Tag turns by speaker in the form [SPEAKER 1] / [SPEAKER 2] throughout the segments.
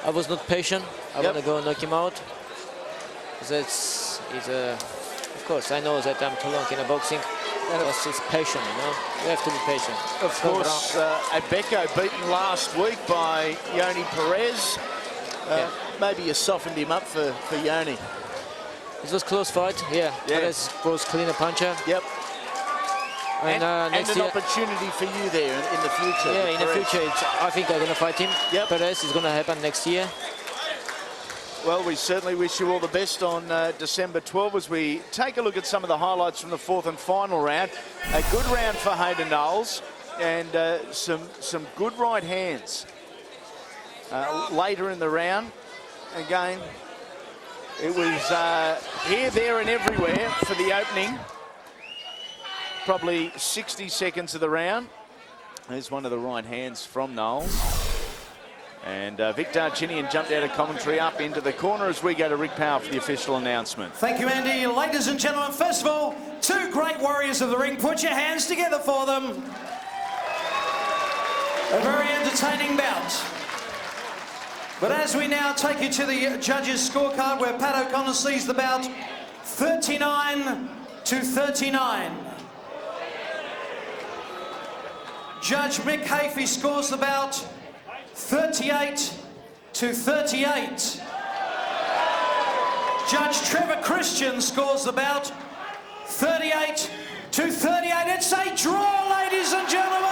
[SPEAKER 1] I was not patient. I want to go knock him out. Of course, I know that I'm too long in a boxing. That's just patient, you know. You have to be patient.
[SPEAKER 2] Of course, Abeko beaten last week by Yoni Perez. Maybe you softened him up for Yoni.
[SPEAKER 1] It was close fight, yeah. Perez was cleaner puncher.
[SPEAKER 2] Yep.
[SPEAKER 1] And
[SPEAKER 2] an opportunity for you there in the future.
[SPEAKER 1] Yeah, in the future, I think I'm going to fight him.
[SPEAKER 2] Yep.
[SPEAKER 1] Perez is going to happen next year.
[SPEAKER 2] Well, we certainly wish you all the best on December 12 as we take a look at some of the highlights from the fourth and final round. A good round for Hayden Knowles and some good right hands later in the round. Again, it was here, there and everywhere for the opening. Probably 60 seconds of the round. There's one of the right hands from Knowles. And Victor Chinian jumped out of commentary up into the corner as we go to Rick Powell for the official announcement.
[SPEAKER 3] Thank you, Andy. Ladies and gentlemen, first of all, two great warriors of the ring. Put your hands together for them. A very entertaining bout. But as we now take you to the judges' scorecard, where Pat O'Connor sees the bout 39-39. Judge Mick Hafey scores the bout 38-38. Judge Trevor Christian scores the bout 38-38. It's a draw, ladies and gentlemen.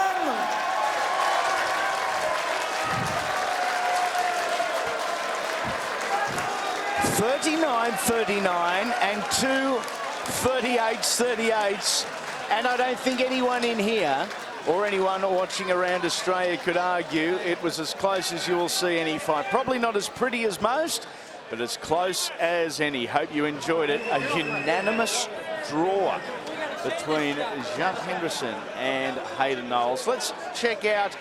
[SPEAKER 2] $39-39 and two 38s. And I don't think anyone in here or anyone watching around Australia could argue it was as close as you will see any fight. Probably not as pretty as most, but as close as any. Hope you enjoyed it. A unanimous draw between Jacques Henderson and Hayden Knowles. Let's check out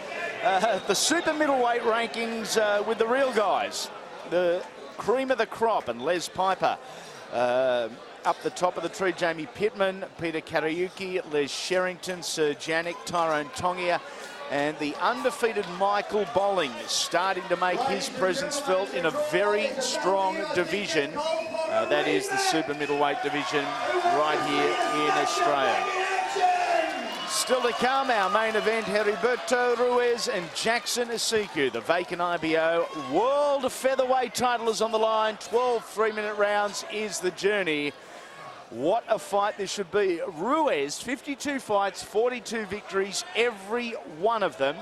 [SPEAKER 2] the super middleweight rankings with the real guys. The cream of the crop, and Les Piper up the top of the tree. Jamie Pittman, Peter Kariuki, Les Sherrington, Sir Janik, Tyrone Tongia, and the undefeated Michael Bolling starting to make his presence felt in a very strong division. That is the super middleweight division right here in Australia. Still to come, our main event, Heriberto, Ruiz and Jackson Asiku. The vacant IBO World Featherweight title is on the line. 12 3-minute rounds is the journey. What a fight this should be. Ruiz, 52 fights, 42 victories, every one of them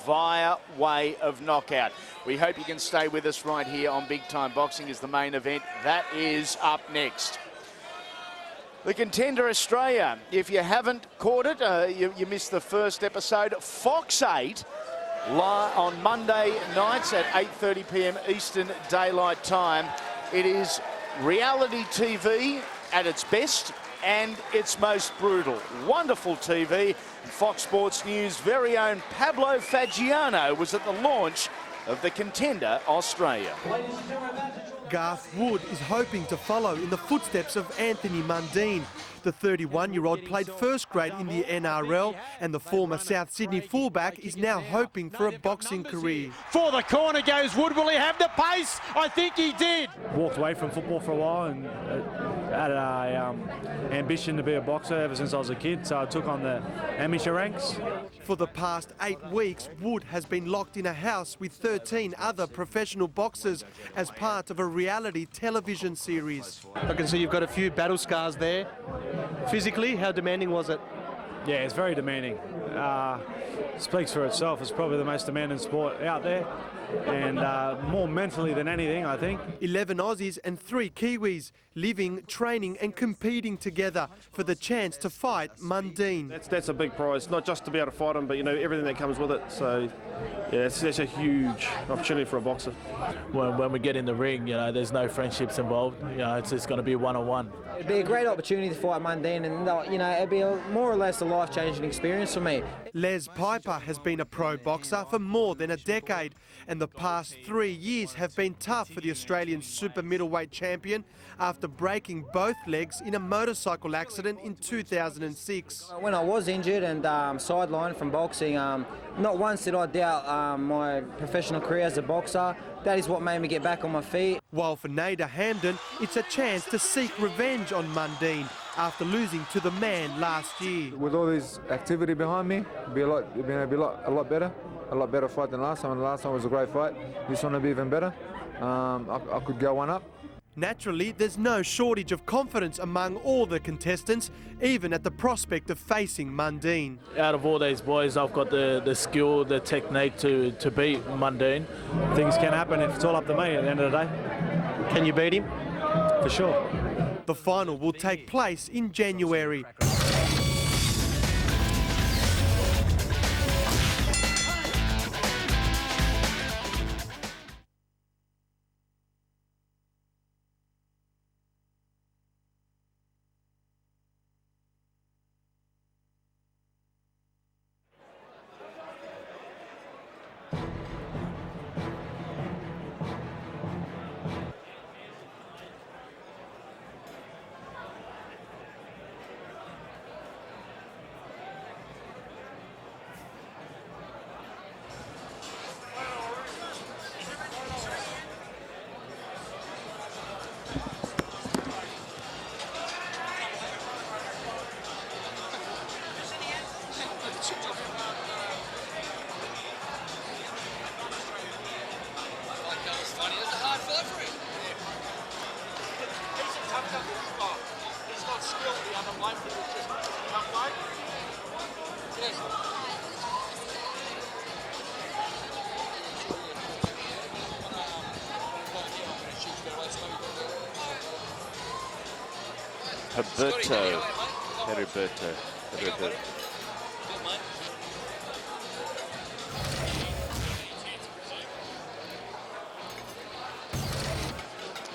[SPEAKER 2] via way of knockout. We hope you can stay with us right here on Big Time Boxing as the main event. That is up next. The Contender Australia, if you haven't caught it, you missed the first episode. Fox 8 on Monday nights at 8:30 p.m. Eastern Daylight Time. It is reality TV at its best and its most brutal. Wonderful TV. Fox Sports News' very own Pablo Fagiano was at the launch of the Contender Australia.
[SPEAKER 4] Garth Wood is hoping to follow in the footsteps of Anthony Mundine. The 31-year-old played first grade in the NRL, and the former South Sydney fullback is now hoping for a boxing career.
[SPEAKER 5] For the corner goes Wood. Will he have the pace? I think he did.
[SPEAKER 6] Walked away from football for a while and had a ambition to be a boxer ever since I was a kid, so I took on the amateur ranks.
[SPEAKER 4] For the past 8 weeks, Wood has been locked in a house with 13 other professional boxers as part of a reality television series.
[SPEAKER 7] I can see you've got a few battle scars there. Physically, how demanding was it?
[SPEAKER 6] Yeah, it's very demanding. Speaks for itself. It's probably the most demanding sport out there, and more mentally than anything, I think. 11
[SPEAKER 4] Aussies and 3 Kiwis living, training and competing together for the chance to fight Mundine.
[SPEAKER 7] That's a big prize, not just to be able to fight him, but you know everything that comes with it. So yeah, that's a huge opportunity for a boxer.
[SPEAKER 8] When we get in the ring, you know, there's no friendships involved. You know, it's going to be one-on-one.
[SPEAKER 9] It'd be a great opportunity to fight Mundine, and you know, it'd be more or less a life-changing experience for me. me.
[SPEAKER 4] Les Piper has been a pro boxer for more than a decade, and the past 3 years have been tough for the Australian super middleweight champion after breaking both legs in a motorcycle accident in 2006.
[SPEAKER 9] When I was injured and sidelined from boxing, not once did I doubt my professional career as a boxer. That is what made me get back on my feet.
[SPEAKER 4] While for Nader Hamden, it's a chance to seek revenge on Mundine after losing to the man last year.
[SPEAKER 10] With all this activity behind me, it'll be a lot better fight than last time. And the last time was a great fight. This one will be even better. I could go one up.
[SPEAKER 4] Naturally, there's no shortage of confidence among all the contestants, even at the prospect of facing Mundine.
[SPEAKER 8] Out of all these boys, I've got the skill, the technique to beat Mundine.
[SPEAKER 6] Things can happen if it's all up to me at the end of the day.
[SPEAKER 4] Can you beat him?
[SPEAKER 6] For sure.
[SPEAKER 4] The final will take place in January.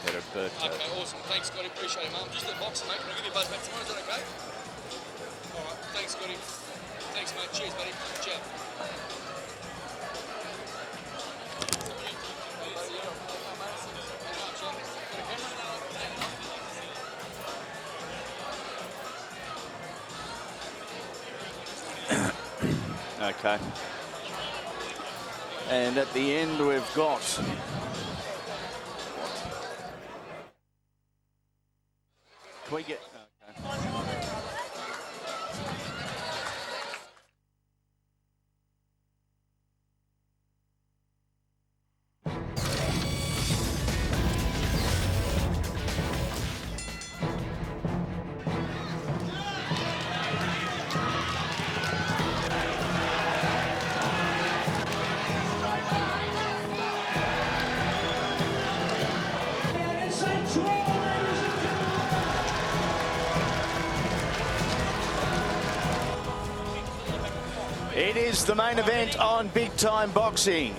[SPEAKER 2] Heriberto.
[SPEAKER 11] Okay, awesome. Thanks, Scotty. Appreciate it, mate. I'm just at boxing, mate. Can I give you a buzz back tomorrow? Is that okay? All right. Thanks, Scotty. Thanks, mate. Cheers, buddy. Ciao.
[SPEAKER 2] Okay. And at the end, we've got can we get okay. It is the main event on Big Time Boxing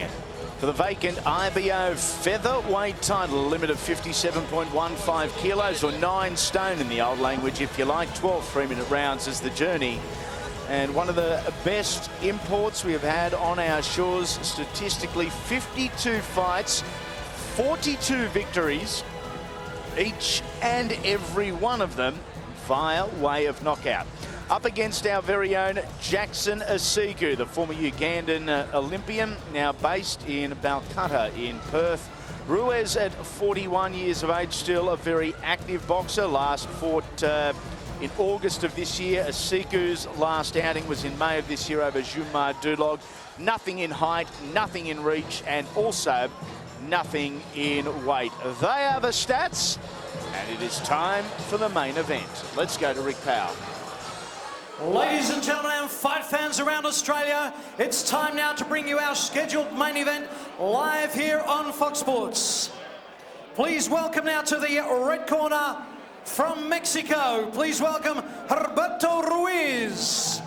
[SPEAKER 2] for the vacant IBO Featherweight title, a limit of 57.15 kilos or 9 stone in the old language, if you like. 12 3-minute rounds is the journey. And one of the best imports we have had on our shores statistically, 52 fights, 42 victories, each and every one of them via way of knockout. Up against our very own Jackson Asiku, the former Ugandan Olympian, now based in Balcutta in Perth. Ruiz at 41 years of age, still a very active boxer. Last fought in August of this year. Asiku's last outing was in May of this year over Jumar Dulog. Nothing in height, nothing in reach, and also nothing in weight. They are the stats, and it is time for the main event. Let's go to Rick Powell.
[SPEAKER 3] Ladies and gentlemen and fight fans around Australia, it's time now to bring you our scheduled main event live here on Fox Sports. Please welcome now to the red corner from Mexico. Please welcome Heriberto Ruiz.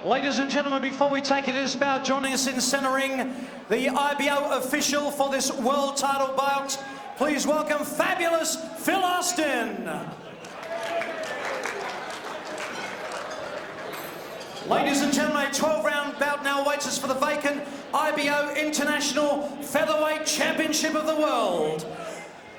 [SPEAKER 3] Ladies and gentlemen, before we take it is about joining us in centering the IBO official for this world title bout, please welcome fabulous Phil Austin. Ladies and gentlemen, a 12-round bout now awaits us for the vacant IBO International Featherweight Championship of the World.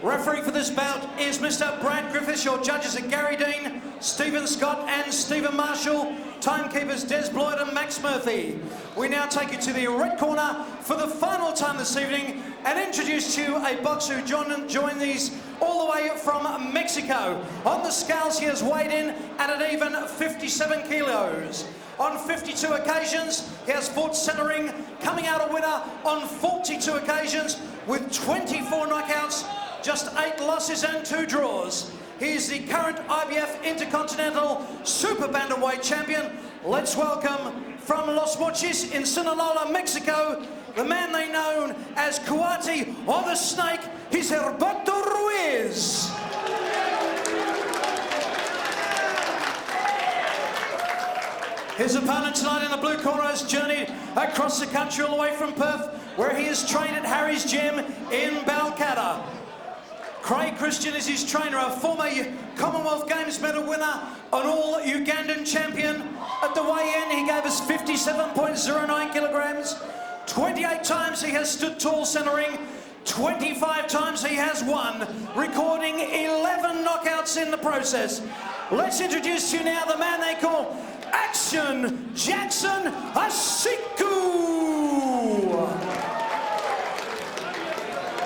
[SPEAKER 3] Refereeing for this bout is Mr. Brad Griffiths. Your judges are Gary Dean, Stephen Scott and Stephen Marshall. Timekeepers Des Bloyd and Max Murphy. We now take you to the red corner for the final time this evening and introduce to you a boxer who joined these all the way from Mexico. On the scales, he has weighed in at an even 57 kilos. On 52 occasions, he has fought centering, coming out a winner on 42 occasions with 24 knockouts, just 8 losses and 2 draws. He is the current IBF Intercontinental Super Bantamweight Champion. Let's welcome from Los Mochis in Sinaloa, Mexico, the man they know as Coati or the Snake. He's Heriberto Ruiz. His opponent tonight in the blue corner has journeyed across the country all the way from Perth, where he is trained at Harry's Gym in Balcatta. Craig Christian is his trainer, a former Commonwealth Games medal winner, an all-Ugandan champion. At the weigh-in, he gave us 57.09 kilograms. 28 times he has stood tall centering. 25 times he has won, recording 11 knockouts in the process. Let's introduce to you now the man they call Action Jackson Asiku.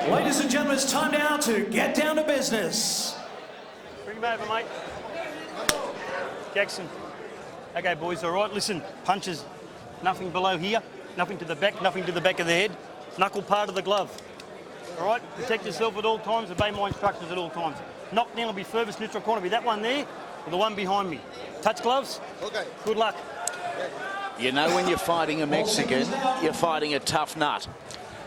[SPEAKER 3] Ladies and gentlemen, it's time now to get down to business.
[SPEAKER 12] Bring him over, mate. Jackson. Okay, boys, all right. Listen, punches, nothing below here, nothing to the back, nothing to the back of the head. Knuckle part of the glove. All right, protect yourself at all times, obey my instructions at all times. Knockdown will be furthest neutral corner, be that one there or the one behind me. Touch gloves. Okay. Good luck.
[SPEAKER 2] You know, when you're fighting a Mexican, you're fighting a tough nut.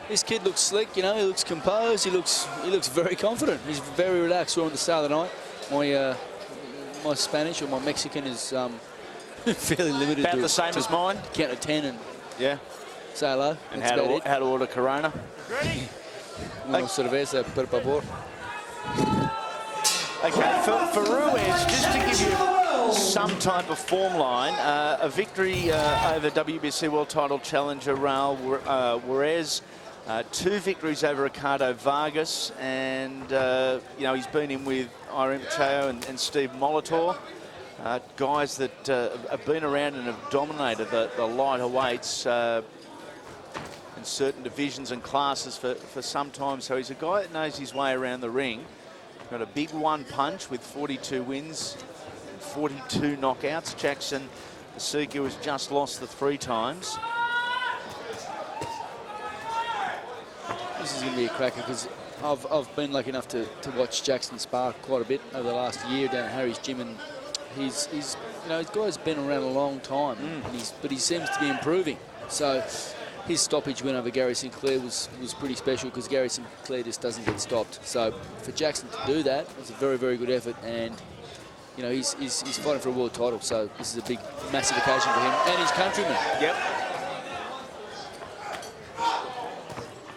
[SPEAKER 13] This kid looks slick, you know, he looks composed, he looks very confident. He's very relaxed. We're on the start of the night. My Spanish or my Mexican is fairly limited.
[SPEAKER 2] About the same as mine?
[SPEAKER 13] Count to 10 and
[SPEAKER 2] yeah,
[SPEAKER 13] say hello.
[SPEAKER 2] And how to order Corona.
[SPEAKER 12] Ready?
[SPEAKER 13] Una cerveza, por favor.
[SPEAKER 2] Okay, for Ruiz, just to give you some type of form line, a victory over WBC World Title challenger Raul Juarez, 2 victories over Ricardo Vargas, and you know, he's been in with Irene Pacheco and Steve Molitor, guys that have been around and have dominated the lighter weights in certain divisions and classes for some time. So he's a guy that knows his way around the ring. Got a big one punch with 42 wins, 42 knockouts. Jackson Asiku has just lost the 3 times.
[SPEAKER 13] This is going to be a cracker because I've been lucky enough to watch Jackson spar quite a bit over the last year down at Harry's Gym, and he's you know, this guy's been around a long time, but he seems to be improving. So his stoppage win over Gary Sinclair was pretty special because Gary Sinclair just doesn't get stopped. So for Jackson to do that, it's a very, very good effort, and you know, he's fighting for a world title. So this is a big, massive occasion for him and his countrymen.
[SPEAKER 2] Yep.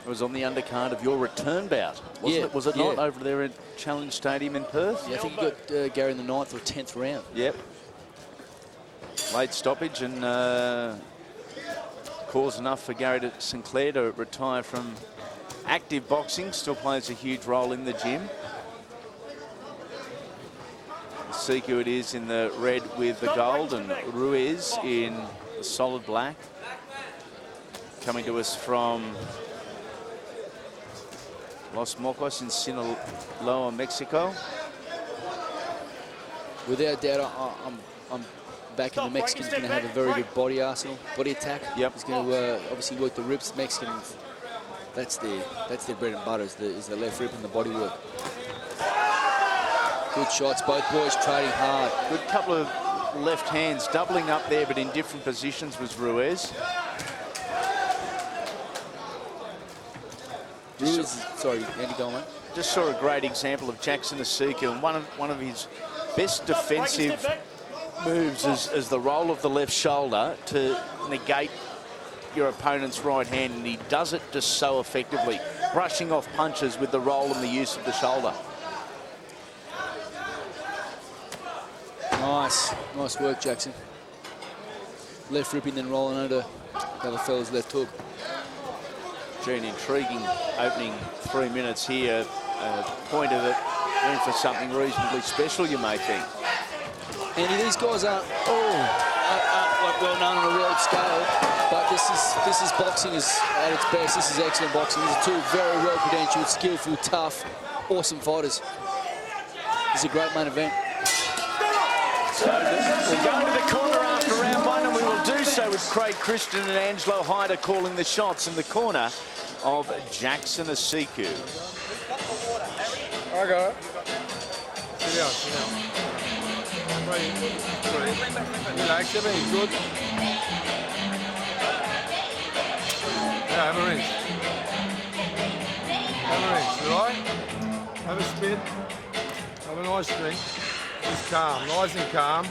[SPEAKER 2] It was on the undercard of your return bout, wasn't it? Was it not over there at Challenge Stadium in Perth?
[SPEAKER 13] Yeah, I think you got Gary in the 9th or 10th round.
[SPEAKER 2] Yep. Late stoppage and cause enough for Gary Sinclair to retire from active boxing. Still plays a huge role in the gym. Asiku it is in the red with the gold, and Ruiz in the solid black. Coming to us from Los Mocos in Sinaloa, Mexico.
[SPEAKER 13] Without doubt, I'm back in the Mexicans going to have a very good body arsenal, body attack.
[SPEAKER 2] Yep.
[SPEAKER 13] He's going to obviously work the ribs. Mexicans, that's their bread and butter, is the left rib and the body work. Good shots, both boys trading hard.
[SPEAKER 2] Good couple of left hands, doubling up there, but in different positions was Ruiz.
[SPEAKER 13] Sorry, Andy, go on, mate.
[SPEAKER 2] Just saw a great example of Jackson Asiku, and one of his best defensive moves as the roll of the left shoulder to negate your opponent's right hand, and he does it just so effectively, brushing off punches with the roll and the use of the shoulder.
[SPEAKER 13] Nice work, Jackson. Left ripping, then rolling under the other fella's left hook.
[SPEAKER 2] Gee, an intriguing opening 3 minutes here. Point of it, in for something reasonably special, you may think.
[SPEAKER 13] Andy, these guys aren't well known on a world scale, but this is boxing is at its best. This is excellent boxing. These are two very well credentialed, skillful, tough, awesome fighters. This is a great main event.
[SPEAKER 2] So we'll go into the corner after round one, and we will do so with Craig Christian and Angelo Hyder calling the shots in the corner of Jackson Asiku.
[SPEAKER 14] I got it. Sit down, sit down. Relax, everything's good. Yeah, have a rinse. Have a rinse, you all right? Have a spin. Have a nice drink. Just calm, nice and calm.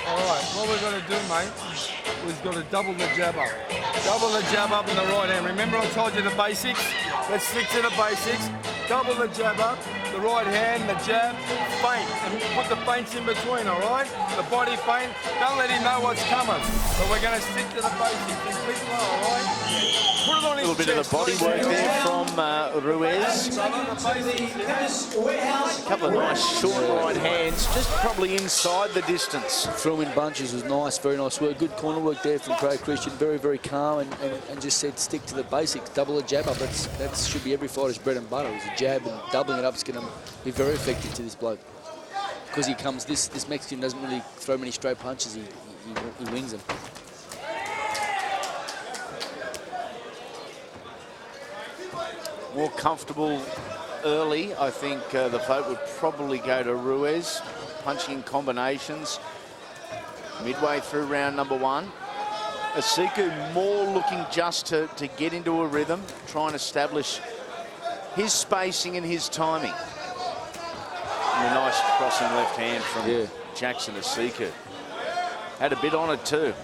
[SPEAKER 14] All right, what we're going to do, mate, we've got to double the jab up. Double the jab up in the right hand. Remember I told you the basics? Let's stick to the basics. Double the jab up, the right hand, the jab, feint, and put the feints in between, all right? The body feint, don't let him know what's coming. But we're going to stick to the basics and keep low, all right? Put it on his
[SPEAKER 2] A little bit of the body work there from Ruiz. A couple of nice short right hands, just probably inside the distance.
[SPEAKER 13] Throw in bunches was nice, very nice work. Good corner work there from Craig Christian. Very, very calm and just said stick to the basics. Double a jab up. That should be every fighter's bread and butter. It's a jab, and doubling it up is going to be very effective to this bloke. Because he comes, this Mexican doesn't really throw many straight punches. He wings them.
[SPEAKER 2] More comfortable early, I think the vote would probably go to Ruiz. Punching in combinations midway through round number one. Asiku more looking just to get into a rhythm, try and establish his spacing and his timing. And a nice crossing left hand from Jackson Asiku. Had a bit on it too.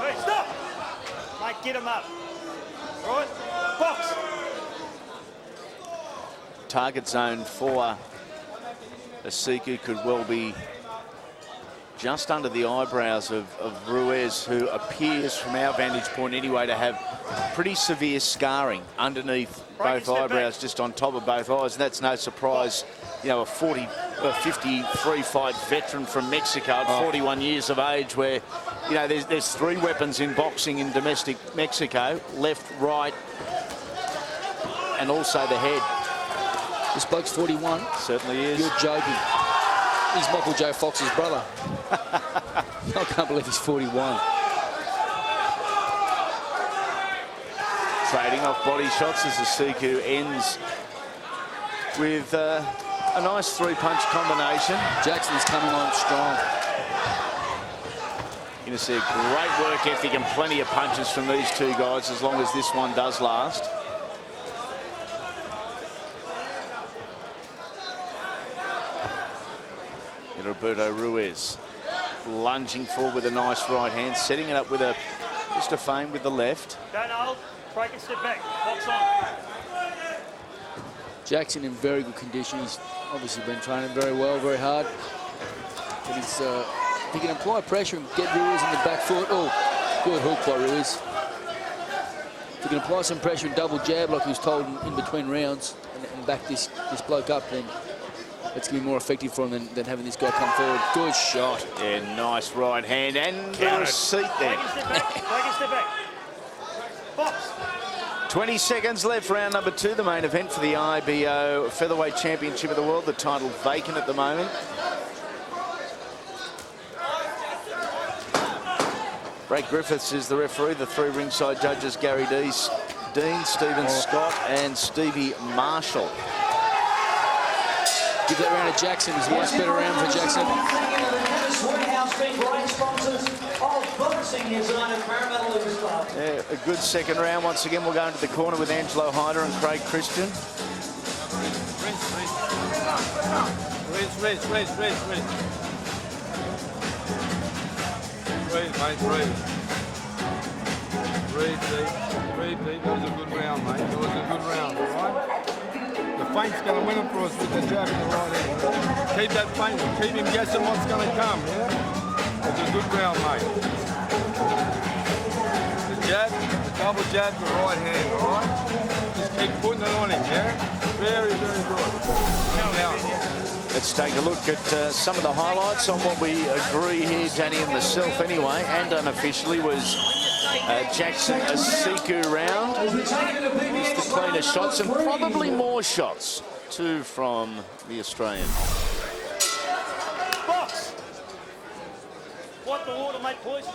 [SPEAKER 12] Hey, stop! Mate, get him up. All right, box.
[SPEAKER 2] Target zone for Asiku could well be just under the eyebrows of Ruiz, who appears, from our vantage point anyway, to have pretty severe scarring underneath both eyebrows, just on top of both eyes. And that's no surprise, you know, a 53-fight veteran from Mexico at 41 years of age, where, you know, there's three weapons in boxing in domestic Mexico: left, right, and also the head.
[SPEAKER 13] This bloke's 41.
[SPEAKER 2] Certainly is.
[SPEAKER 13] You're joking. He's Michael J. Fox's brother. I can't believe he's 41.
[SPEAKER 2] Trading off body shots as Asiku ends with a nice three-punch combination.
[SPEAKER 13] Jackson's coming on strong.
[SPEAKER 2] You're going to see a great work ethic and plenty of punches from these two guys as long as this one does last. Heriberto Ruiz lunging forward with a nice right hand, setting it up with just a feint with the left.
[SPEAKER 12] Don't hold, break and step back, box on.
[SPEAKER 13] Jackson in very good condition. He's obviously been training very well, very hard. But he's, if he can apply pressure and get Ruiz in the back foot. Oh, good hook by Ruiz. If he can apply some pressure and double jab like he was told in between rounds and back this bloke up, then it's going to be more effective for him than having this guy come forward. Good shot.
[SPEAKER 2] Yeah, nice right hand and the receipt there.
[SPEAKER 12] Break and step back. Box.
[SPEAKER 2] 20 seconds left, round number two, the main event for the IBO Featherweight Championship of the World. The title vacant at the moment. Ray Griffiths is the referee. The three ringside judges: Gary Dean, Stephen Scott and Stevie Marshall.
[SPEAKER 13] Give that round to Jackson. It's a much better round for Jackson.
[SPEAKER 2] Yeah, a good second round. Once again, we'll go into the corner with Angelo Hyder and Craig Christian.
[SPEAKER 14] Ruiz. Ruiz, mate, Ruiz. Ruiz, that was a good round, mate. That was a good round, all right? The feint's going to win it for us with the jab in the right hand. Keep that feint, keep him guessing what's going to come, yeah? It's a good round, mate. The jab, the double jab, the right hand, all right? Just keep putting it on him, yeah? Very, very good. Now.
[SPEAKER 2] Let's take a look at some of the highlights on what we agree here, Danny and myself anyway, and unofficially was Jackson Asiku round. He's the cleaner shots and probably more shots too from the Australian.
[SPEAKER 12] Box! Wipe the water, mate, please.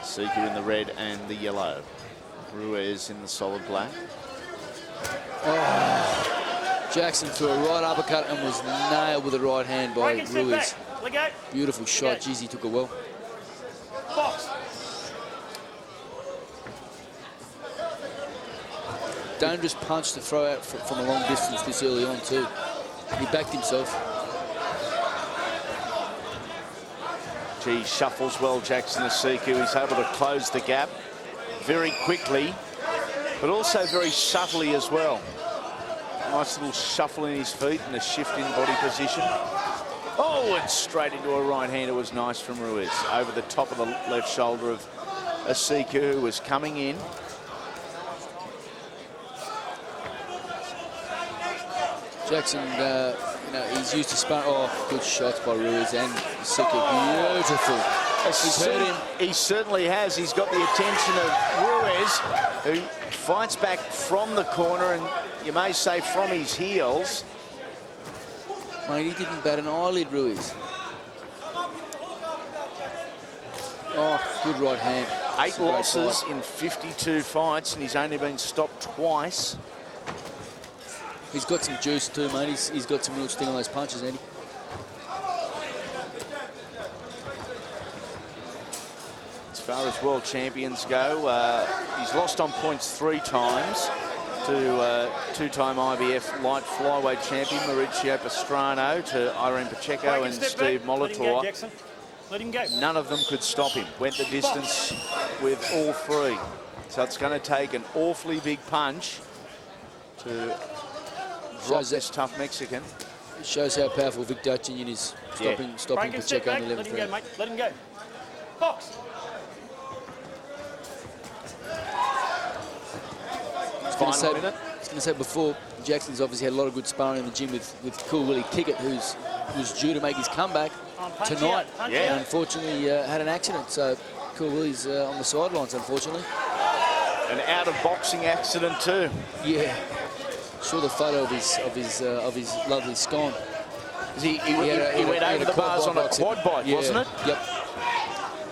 [SPEAKER 2] Asiku in the red and the yellow. Ruiz in the solid black.
[SPEAKER 13] Oh. Jackson threw a right uppercut and was nailed with the right hand by Ruiz. Beautiful shot. Jeez, he took it well.
[SPEAKER 12] Box.
[SPEAKER 13] Dangerous punch to throw out from a long distance this early on too. He backed himself.
[SPEAKER 2] Gee, shuffles well, Jackson Asiku. He's able to close the gap very quickly, but also very subtly as well. Nice little shuffle in his feet and a shift in body position. Oh, and straight into a right hand. It was nice from Ruiz. Over the top of the left shoulder of Asiku, who was coming in.
[SPEAKER 13] Jackson, you know, he's used to sparring. Oh, good shots by Ruiz and Asiku. Beautiful. He's hurt him.
[SPEAKER 2] He certainly has. He's got the attention of Ruiz, who fights back from the corner and you may say from his heels.
[SPEAKER 13] Mate, he didn't bat an eyelid, Ruiz. Oh, good right hand.
[SPEAKER 2] 8 losses in 52 fights, and he's only been stopped twice.
[SPEAKER 13] He's got some juice too, mate. He's got some real sting on those punches, Andy.
[SPEAKER 2] As far as world champions go, he's lost on points 3 times to two-time IBF light flyweight champion Mauricio Pastrano, to Irene Pacheco and Steve Molitor.
[SPEAKER 12] Let him go.
[SPEAKER 2] None of them could stop him. Went the distance with all 3. So it's going to take an awfully big punch to drop this tough Mexican.
[SPEAKER 13] It shows how powerful Vic Dutchin is, stopping Pacheco on the 11th round.
[SPEAKER 12] Let him go, mate. Let him go. Box.
[SPEAKER 13] I was going to say before, Jackson's obviously had a lot of good sparring in the gym with Cool Willie Kickett, who's due to make his comeback tonight. And unfortunately had an accident, so Cool Willie's on the sidelines, unfortunately.
[SPEAKER 2] An out-of-boxing accident too.
[SPEAKER 13] Yeah. Saw the photo of his lovely scone.
[SPEAKER 2] He went over the bars on a quad bike, wasn't it?
[SPEAKER 13] Yep.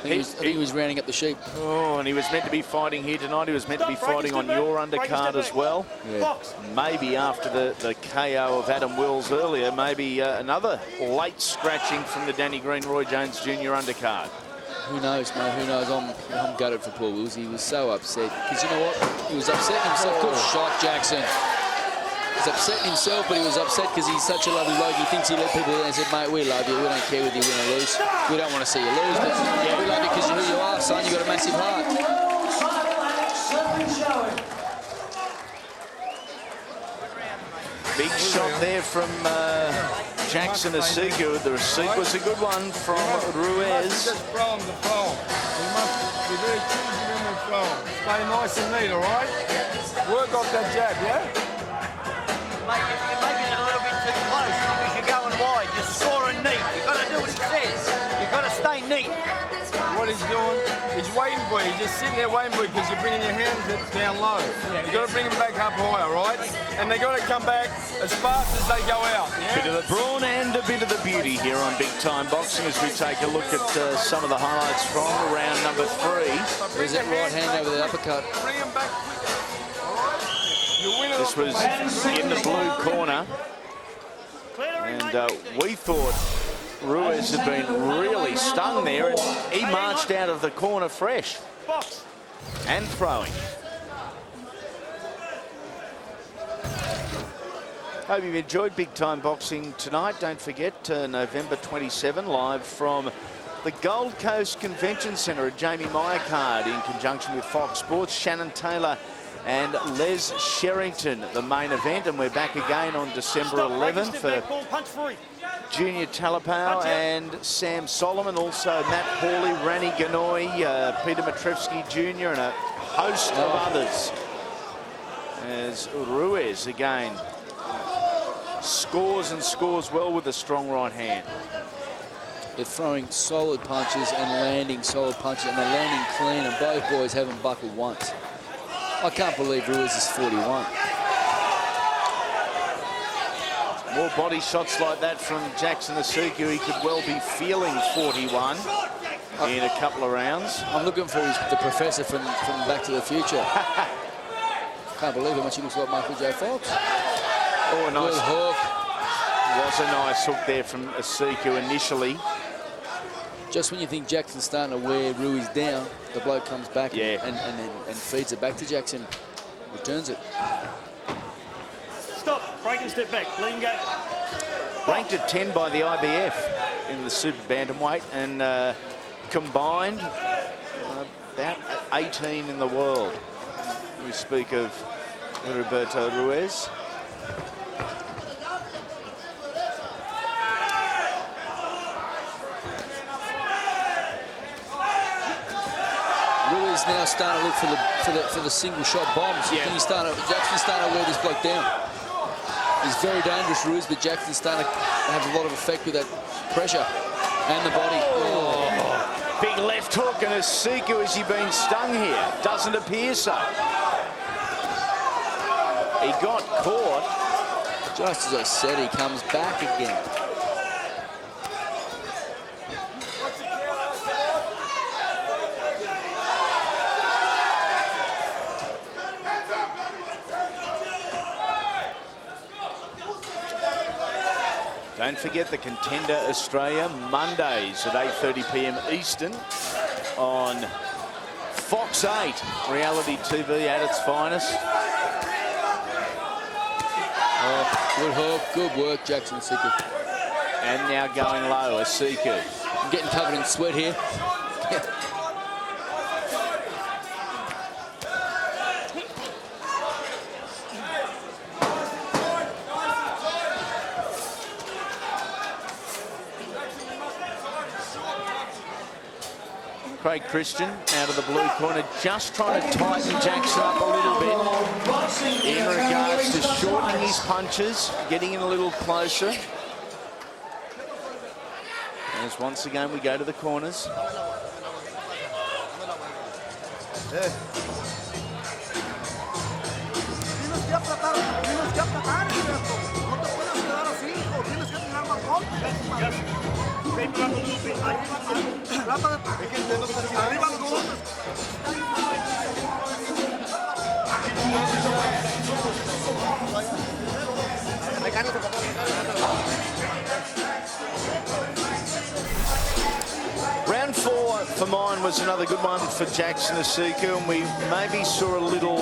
[SPEAKER 13] I think he was rounding up the sheep.
[SPEAKER 2] Oh, and he was meant to be fighting here tonight. He was meant to be fighting on your undercard as well.
[SPEAKER 13] Yeah.
[SPEAKER 2] Maybe after the KO of Adam Wills earlier, maybe another late scratching from the Danny Green, Roy Jones Jr. undercard.
[SPEAKER 13] Who knows, mate? Who knows? I'm gutted for poor Wills. He was so upset. Because you know what? He was upsetting himself. Good shot, Jackson. He's upsetting himself, but he was upset because he's such a lovely bloke. He thinks he let people in and said, mate, we love you. We don't care whether you win or lose. We don't want to see you lose, but yeah, we love you because of who you are, son. You've got a massive heart.
[SPEAKER 2] Big shot there from Jackson Asiku. The receipt was a good one from Ruiz.
[SPEAKER 14] Just throw him the phone. We must be very choosy when we throw him. Stay nice and neat, all right? Work off that jab, yeah?
[SPEAKER 15] Mate, you're making it a little bit too close because you're going wide. You're scoring neat. You've got to do what he says. You've got to stay neat.
[SPEAKER 14] What he's doing, he's waiting for you. He's just sitting there waiting for you because you're bringing your hands down low. You've got to bring them back up higher, right? And they've got to come back as fast as they go out. Yeah?
[SPEAKER 2] Bit of the brawn and a bit of the beauty here on Big Time Boxing as we take a look at some of the highlights from round number 3.
[SPEAKER 13] There's that right hand over the uppercut.
[SPEAKER 14] Bring him back quickly, all right?
[SPEAKER 2] This was in the blue corner, and we thought Ruiz had been really stung there, and he marched out of the corner fresh and throwing. Hope you've enjoyed Big Time Boxing tonight. Don't forget, November 27, live from the Gold Coast Convention Centre at Jamie Meyer card in conjunction with Fox Sports. Shannon Taylor and Les Sherrington, the main event. And we're back again on December 11th for Junior Talapau and Sam Solomon. Also Matt Hawley, Rani Ganoi, Peter Matrevsky Jr. and a host of others. As Ruiz again scores and scores well with a strong right hand.
[SPEAKER 13] They're throwing solid punches and landing solid punches, and they're landing clean, and both boys haven't buckled once. I can't believe Ruiz is 41.
[SPEAKER 2] More body shots like that from Jackson Asiku. He could well be feeling 41 in a couple of rounds.
[SPEAKER 13] I'm looking for the professor from Back to the Future. Can't believe how much he looks like Michael J. Fox.
[SPEAKER 2] Oh, a nice hook. Was a nice hook there from Asiku initially.
[SPEAKER 13] Just when you think Jackson's starting to wear Ruiz down, the bloke comes back and feeds it back to Jackson, returns it.
[SPEAKER 12] Stop, break and step back, let him go.
[SPEAKER 2] Ranked at 10 by the IBF in the super bantamweight, and combined about 18 in the world. We speak of Heriberto Ruiz.
[SPEAKER 13] Ruiz now starting to look for the single shot bombs. Yeah. Jackson's starting to wear this bloke down. He's very dangerous, Ruiz, but Jackson's starting to have a lot of effect with that pressure and the body.
[SPEAKER 2] Oh. Big left hook, and Asiku, has he been stung here? Doesn't appear so. He got caught.
[SPEAKER 13] Just as I said, he comes back again.
[SPEAKER 2] Don't forget the Contender Australia, Mondays at 8:30 p.m. Eastern on Fox 8, reality TV at its finest.
[SPEAKER 13] Oh, good hook, good work, Jackson Asiku.
[SPEAKER 2] And now going low, Asiku.
[SPEAKER 13] I'm getting covered in sweat here.
[SPEAKER 2] Craig Christian out of the blue corner, just trying to tighten Jackson up a little bit in regards to shortening his punches, getting in a little closer. As once again we go to the corners. Round 4 for mine was another good one for Jackson Asiku, and we maybe saw a little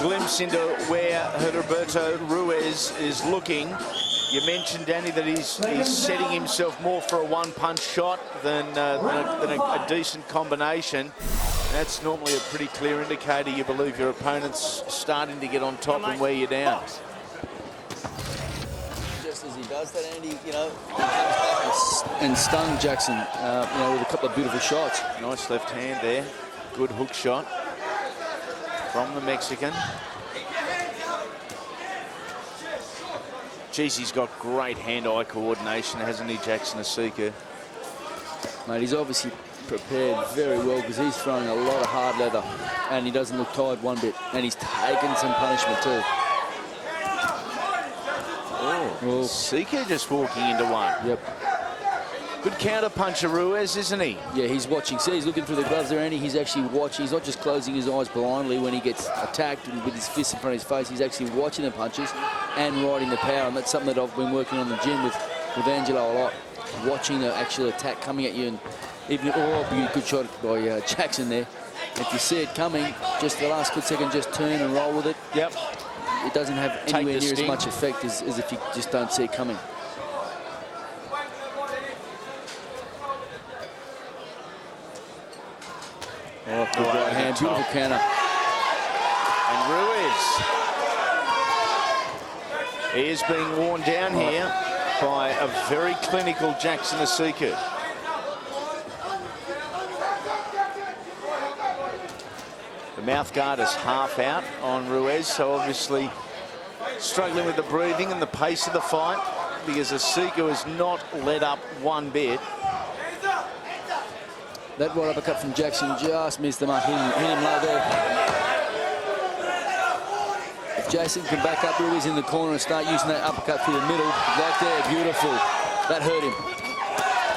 [SPEAKER 2] glimpse into where Heriberto Ruiz is looking. You mentioned, Danny, that he's setting himself more for a one-punch shot than a decent combination. That's normally a pretty clear indicator you believe your opponent's starting to get on top and wear you down.
[SPEAKER 13] Just as he does that, Andy, you know, he comes back and stung Jackson, you know, with a couple of beautiful shots.
[SPEAKER 2] Nice left hand there. Good hook shot from the Mexican. Geez, he's got great hand-eye coordination, hasn't he, Jackson Asiku?
[SPEAKER 13] Mate, he's obviously prepared very well because he's throwing a lot of hard leather and he doesn't look tired one bit. And he's taken some punishment too.
[SPEAKER 2] Oh, Asiku just walking into one.
[SPEAKER 13] Yep.
[SPEAKER 2] Good counter puncher, Ruiz, isn't he?
[SPEAKER 13] Yeah, he's watching. See, he's looking through the gloves there, Andy. He's actually watching. He's not just closing his eyes blindly when he gets attacked and with his fist in front of his face. He's actually watching the punches and riding the power. And that's something that I've been working on in the gym with Angelo a lot. Watching the actual attack coming at you. And even, oh, good shot by Jackson there. If you see it coming, just the last split second, just turn and roll with it.
[SPEAKER 2] Yep.
[SPEAKER 13] it doesn't have anywhere near as much effect as if you just don't see it coming. Oh, good right hand, beautiful counter.
[SPEAKER 2] And Ruiz, he is being worn down here by a very clinical Jackson Asiku. The mouth guard is half out on Ruiz, so obviously struggling with the breathing and the pace of the fight, because Asiku has not let up one bit.
[SPEAKER 13] That right uppercut from Jackson just missed the mark, hit him low there. If Jason can back up Ruiz in the corner and start using that uppercut through the middle, right there, beautiful. That hurt him.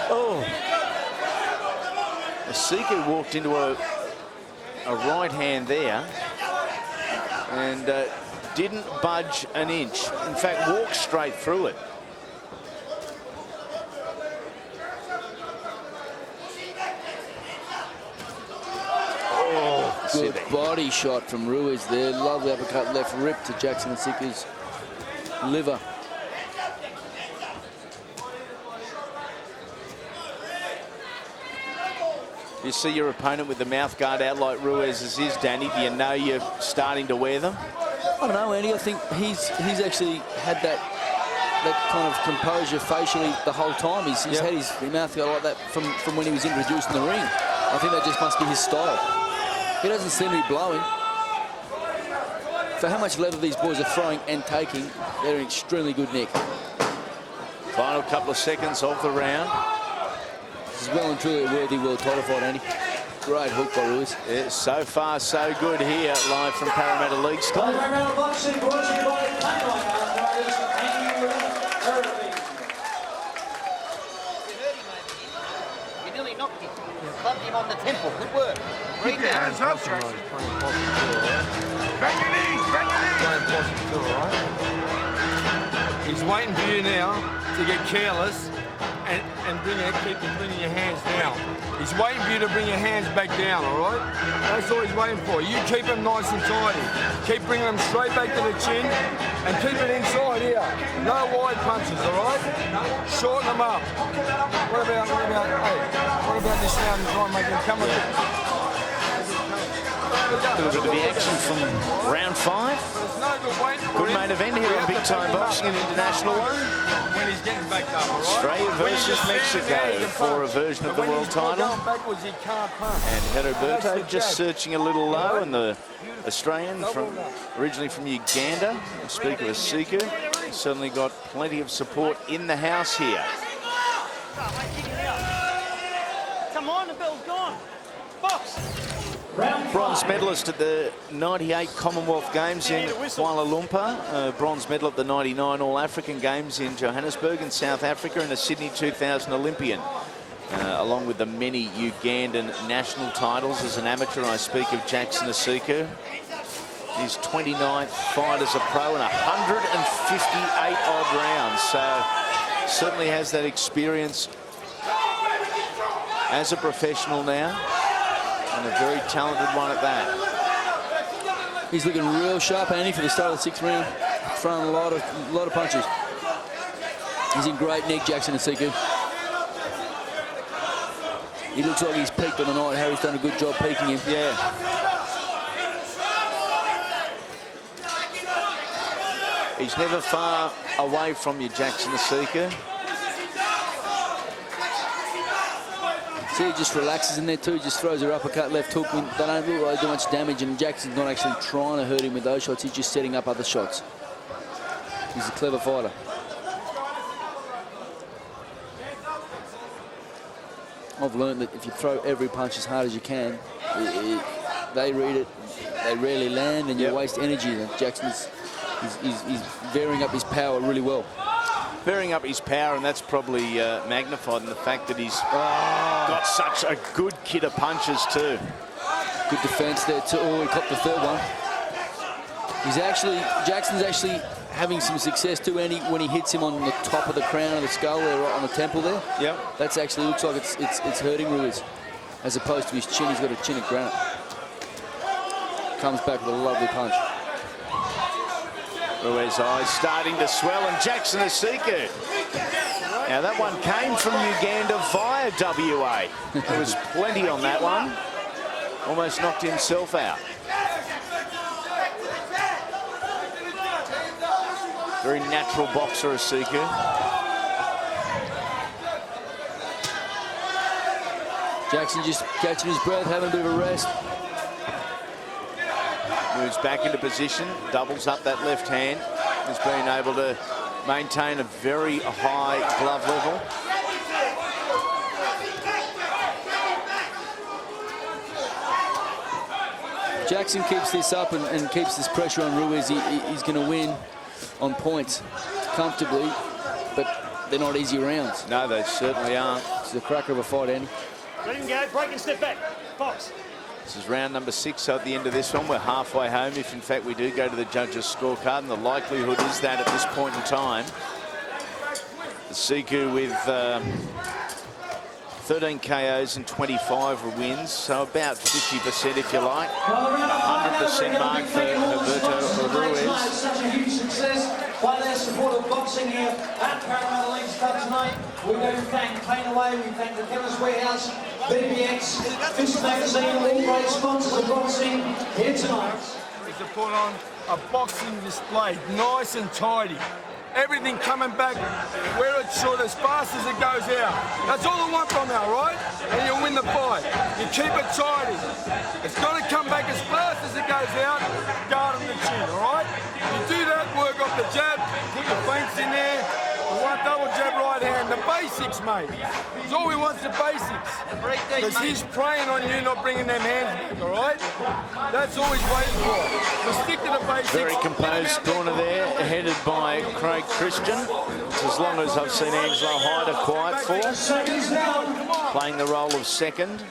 [SPEAKER 2] Oh. Asiku walked into a right hand there and didn't budge an inch. In fact, walked straight through it.
[SPEAKER 13] Good body shot from Ruiz there. Lovely uppercut left rip to Jackson Asiku's liver.
[SPEAKER 2] You see your opponent with the mouth guard out like Ruiz's is, Danny. Do you know you're starting to wear them?
[SPEAKER 13] I don't know, Andy. I think he's actually had that kind of composure facially the whole time. He's had his mouth guard like that from when he was introduced in the ring. I think that just must be his style. He doesn't seem to be blowing. For how much leather these boys are throwing and taking, they're in extremely good nick.
[SPEAKER 2] Final couple of seconds of the round.
[SPEAKER 13] This is well and truly a worthy world title fight, Andy. Great hook by Ruiz.
[SPEAKER 2] Yeah, so far, so good here, live from Parramatta League Club.
[SPEAKER 15] You nearly knocked him. Clubbed him on the temple. Good work.
[SPEAKER 14] Keep your hands up. Bang your knees, bang your knees. Playing possum too, all right? He's waiting for you now to get careless and keep bringing your hands down. He's waiting for you to bring your hands back down, all right? That's all he's waiting for. You keep him nice and tidy. Keep bringing them straight back to the chin and keep it inside here. No wide punches, all right? Shorten them up. What about this now and try and make him come a bit?
[SPEAKER 2] A little bit of the action from round 5. Good main event here on Big Time Boxing and International One.
[SPEAKER 14] When he's getting backed up, all right?
[SPEAKER 2] Australia versus Mexico for a version of the world title. And Heriberto just searching a little low, and the Australian originally from Uganda, speak of Asiku, certainly got plenty of support in the house here.
[SPEAKER 12] Come on, the bell's gone. Box.
[SPEAKER 2] Bronze medalist at the 98 Commonwealth Games in Kuala Lumpur, bronze medal at the 99 All-African Games in Johannesburg in South Africa, and a Sydney 2000 Olympian, along with the many Ugandan national titles. As an amateur, I speak of Jackson Asiku. His 29th fight as a pro and 158 odd rounds, so certainly has that experience as a professional now. And a very talented one at that.
[SPEAKER 13] He's looking real sharp, Andy, for the start of the 6th round. Throwing a lot of punches. He's in great nick, Jackson Asiku. He looks like he's peaked on the night. Harry's done a good job peaking him.
[SPEAKER 2] Yeah. He's never far away from you, Jackson Asiku.
[SPEAKER 13] See, he just relaxes in there too, just throws her uppercut, left hook. They don't look like they do much damage, and Jackson's not actually trying to hurt him with those shots. He's just setting up other shots. He's a clever fighter. I've learned that if you throw every punch as hard as you can, they read it, they rarely land, and you waste energy. And Jackson's he's varying up his power really well.
[SPEAKER 2] Varying up his power, and that's probably magnified in the fact that he's got such a good kit of punches too.
[SPEAKER 13] Good defense there too. Oh, he caught the 3rd one. Jackson's actually having some success too, Andy, when he hits him on the top of the crown of the skull there, right on the temple there.
[SPEAKER 2] Yep.
[SPEAKER 13] That's actually looks like it's hurting Ruiz, as opposed to his chin. He's got a chin of granite. Comes back with a lovely punch.
[SPEAKER 2] Ruiz eyes starting to swell, and Jackson Asiku. Now that one came from Uganda via WA. There was plenty on that one. Almost knocked himself out. Very natural boxer, Asiku.
[SPEAKER 13] Jackson just catching his breath, having a bit of a rest.
[SPEAKER 2] Moves back into position, doubles up that left hand. Has been able to maintain a very high glove level.
[SPEAKER 13] Jackson keeps this up and keeps this pressure on Ruiz. He's going to win on points comfortably, but they're not easy rounds.
[SPEAKER 2] No, they certainly aren't.
[SPEAKER 13] It's a cracker of a fight, Andy.
[SPEAKER 12] Let him go, break and step back. Box.
[SPEAKER 2] This is round number 6, so at the end of this one, we're halfway home. If, in fact, we do go to the judges' scorecard, and the likelihood is that at this point in time, Asiku with 13 KOs and 25 wins, so about 50% if you like. 100% mark for Heriberto Ruiz.
[SPEAKER 3] Such a huge success by their support of boxing here at Parramatta Links Club tonight. We do thank Painaway, we thank the Chemist Warehouse, BBX, Fist Magazine, all great sponsors of boxing here tonight.
[SPEAKER 14] Is to put on a boxing display, nice and tidy. Everything coming back where it should, as fast as it goes out. That's all I want from now, right? And you'll win the fight. You keep it tidy. It's got to come back as fast as it goes out, guard on the chin, all right? You do that, work off the jab, put your feints in there. We want double jab right hand, the basics, mate. It's all we want is the basics. Because he's preying on you, not bringing them hands back, all right? That's all he's waiting for. We stick to the basics.
[SPEAKER 2] Very composed corner there, headed by Craig Christian. It's as long as I've seen Angelo Hyder quiet for. Playing the role of second.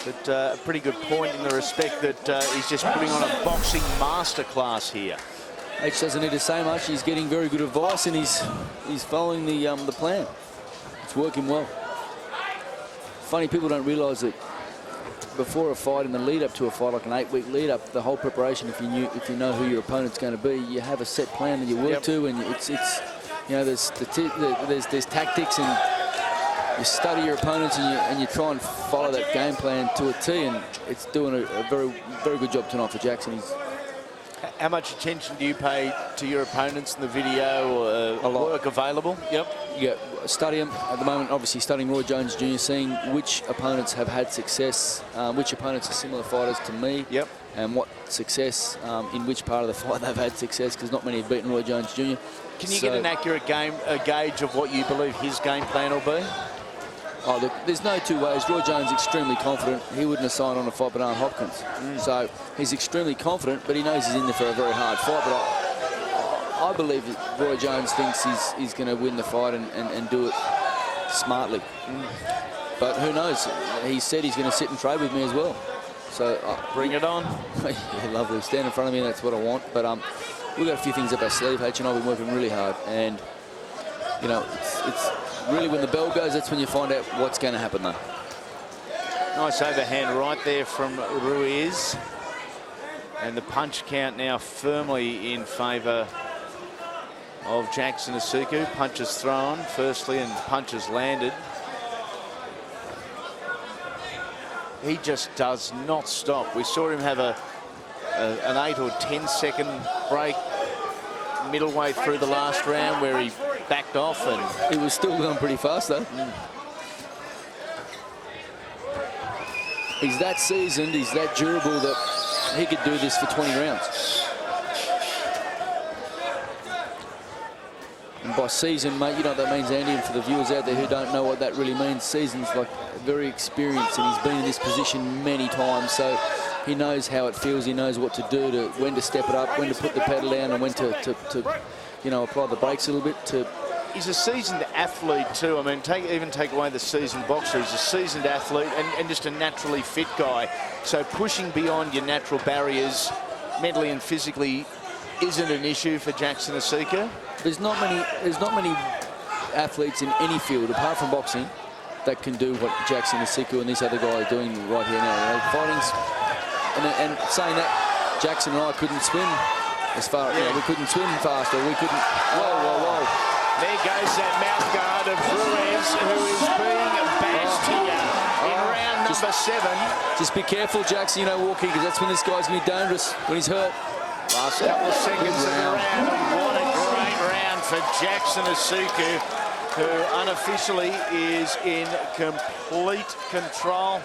[SPEAKER 2] But a pretty good point in the respect that he's just putting on a boxing masterclass here.
[SPEAKER 13] H doesn't need to say much. He's getting very good advice, and he's following the plan. It's working well. Funny, people don't realise that before a fight, in the lead up to a fight, like an 8-week lead up, the whole preparation, if you know who your opponent's going to be, you have a set plan that you work to, and it's you know, there's tactics, and you study your opponents, and you try and follow that game plan to a T, and it's doing a very good job tonight for Jackson.
[SPEAKER 2] How much attention do you pay to your opponents in the video or work available?
[SPEAKER 13] Yeah, study them. At the moment, obviously studying Roy Jones Jr., seeing which opponents have had success, which opponents are similar fighters to me, and what success in which part of the fight they've had success, because not many have beaten Roy Jones Jr.
[SPEAKER 2] Can you get an accurate gauge of what you believe his game plan will be?
[SPEAKER 13] Oh, look, there's no two ways. Roy Jones is extremely confident. He wouldn't have signed on to fight Bernard Hopkins. So he's extremely confident, but he knows he's in there for a very hard fight. But I believe that Roy Jones thinks he's going to win the fight and do it smartly. But who knows? He said he's going to sit and trade with me as well. So
[SPEAKER 2] bring it on.
[SPEAKER 13] Yeah, lovely. Stand in front of me, and that's what I want. But we've got a few things up our sleeve. H and I have been working really hard, and you know, it's really, when the bell goes, that's when you find out what's going to happen, though.
[SPEAKER 2] Nice overhand right there from Ruiz. And the punch count now firmly in favour of Jackson Asiku. Punches thrown, firstly, and punches landed. He just does not stop. We saw him have an 8 or 10 second break middle way through the last round where he backed off, and
[SPEAKER 13] he was still going pretty fast though. He's that seasoned, he's that durable that he could do this for 20 rounds. And by season, mate, you know what that means, Andy, and for the viewers out there who don't know what that really means, season's like very experienced, and he's been in this position many times, so he knows how it feels. He knows what to do, when to step it up, when to put the pedal down, and when to you know, apply the brakes a little bit.
[SPEAKER 2] He's a seasoned athlete too. I mean, even take away the seasoned boxer, he's a seasoned athlete and just a naturally fit guy. So pushing beyond your natural barriers, mentally and physically, isn't an issue for Jackson Asiku.
[SPEAKER 13] There's not many athletes in any field apart from boxing that can do what Jackson Asiku and this other guy are doing right here now. You know, fighting's, and saying that, Jackson and I couldn't swim as far as, you know, we couldn't swim faster, we couldn't, whoa.
[SPEAKER 2] There goes that mouth guard of Ruiz, who is being bashed here in round number 7.
[SPEAKER 13] Just be careful, Jackson, you know, walking, because that's when this guy's going to be dangerous, when he's hurt.
[SPEAKER 2] Last couple of seconds of the round, and what a great round for Jackson Asiku, who unofficially is in complete control.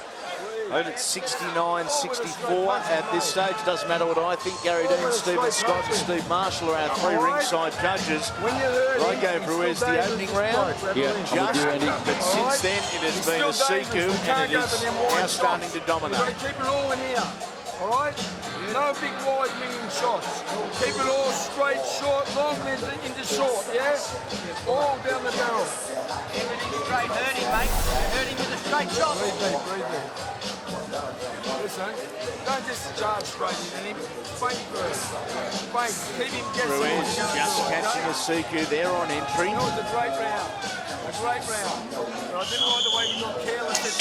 [SPEAKER 2] Out at 69-64 at this stage. Doesn't matter what I think. Gary Dean, Stephen Scott and Steve Marshall are our 3 ringside judges. I gave Ruiz the opening round.
[SPEAKER 13] Yeah,
[SPEAKER 2] but since then it has been Asiku, and it is now starting to dominate.
[SPEAKER 14] Keep it all in here, all right? No big wide winging shots. Keep it all straight, short, long into short, yeah? All down the barrel.
[SPEAKER 15] Everything straight, hurt him, mate. Hurt him with a straight shot.
[SPEAKER 14] Breathe in. Listen, don't just charge straight in him. Spank first. Spank. Keep him guessing.
[SPEAKER 2] Ruiz just catching Asiku there on entry.
[SPEAKER 14] That was a great round. A great round. I didn't like the way you got careless.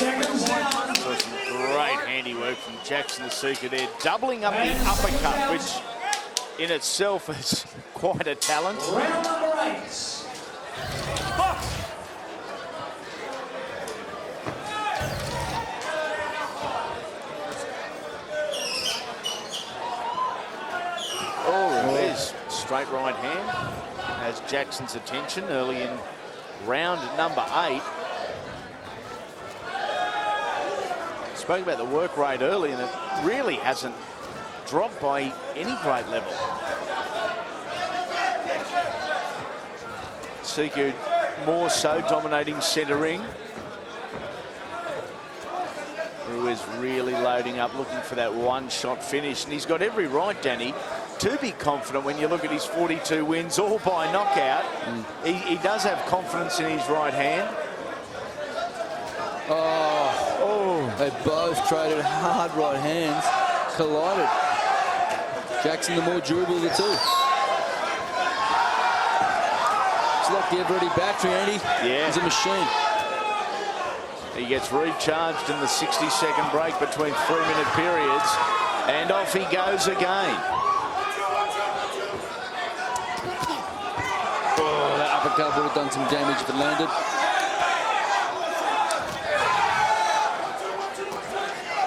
[SPEAKER 2] Great handiwork from Jackson Asiku there, doubling up the uppercut, which in itself is quite a talent.
[SPEAKER 3] Round number 8. Box.
[SPEAKER 2] Oh, Ruiz, straight right hand, has Jackson's attention early in round number 8. Spoke about the work rate early, and it really hasn't dropped by any great level. Asiku more so dominating centre ring. Ruiz really loading up, looking for that one-shot finish, and he's got every right, Danny, to be confident when you look at his 42 wins, all by knockout. He does have confidence in his right hand.
[SPEAKER 13] They both traded hard right hands, collided. Jackson, the more durable of the two. It's like the ever-ready battery, ain't he?
[SPEAKER 2] Yeah.
[SPEAKER 13] He's a machine.
[SPEAKER 2] He gets recharged in the 60-second break between 3-minute periods, and off he goes again.
[SPEAKER 13] Oh, that uppercut would have done some damage if it landed.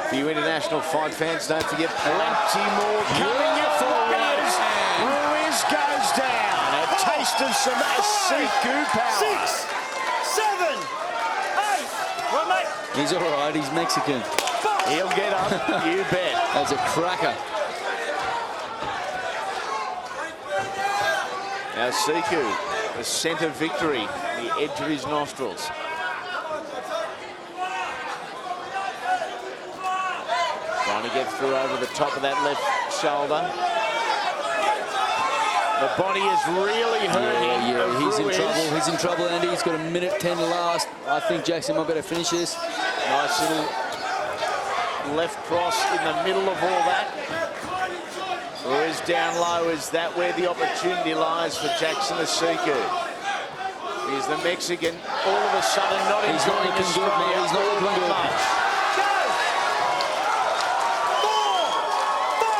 [SPEAKER 2] For you international fight fans, don't forget plenty more coming in for Ruiz. Ruiz goes down. A taste of some Asiku power.
[SPEAKER 12] 6, 7, 8. Well, mate.
[SPEAKER 13] He's all right. He's Mexican.
[SPEAKER 2] He'll get up, you bet.
[SPEAKER 13] That's a cracker.
[SPEAKER 2] Now Asiku, the centre victory, the edge of his nostrils. Trying to get through over the top of that left shoulder. The body is really hurting.
[SPEAKER 13] Yeah, he's in trouble. He's in trouble, Andy. He's got 1:10 to last. I think Jackson might better finish this.
[SPEAKER 2] Nice little left cross in the middle of all that. Ruiz down low. Is that where the opportunity lies for Jackson Asiku? He's the Mexican. All of a sudden, not enjoying Australia.
[SPEAKER 13] He's not looking good.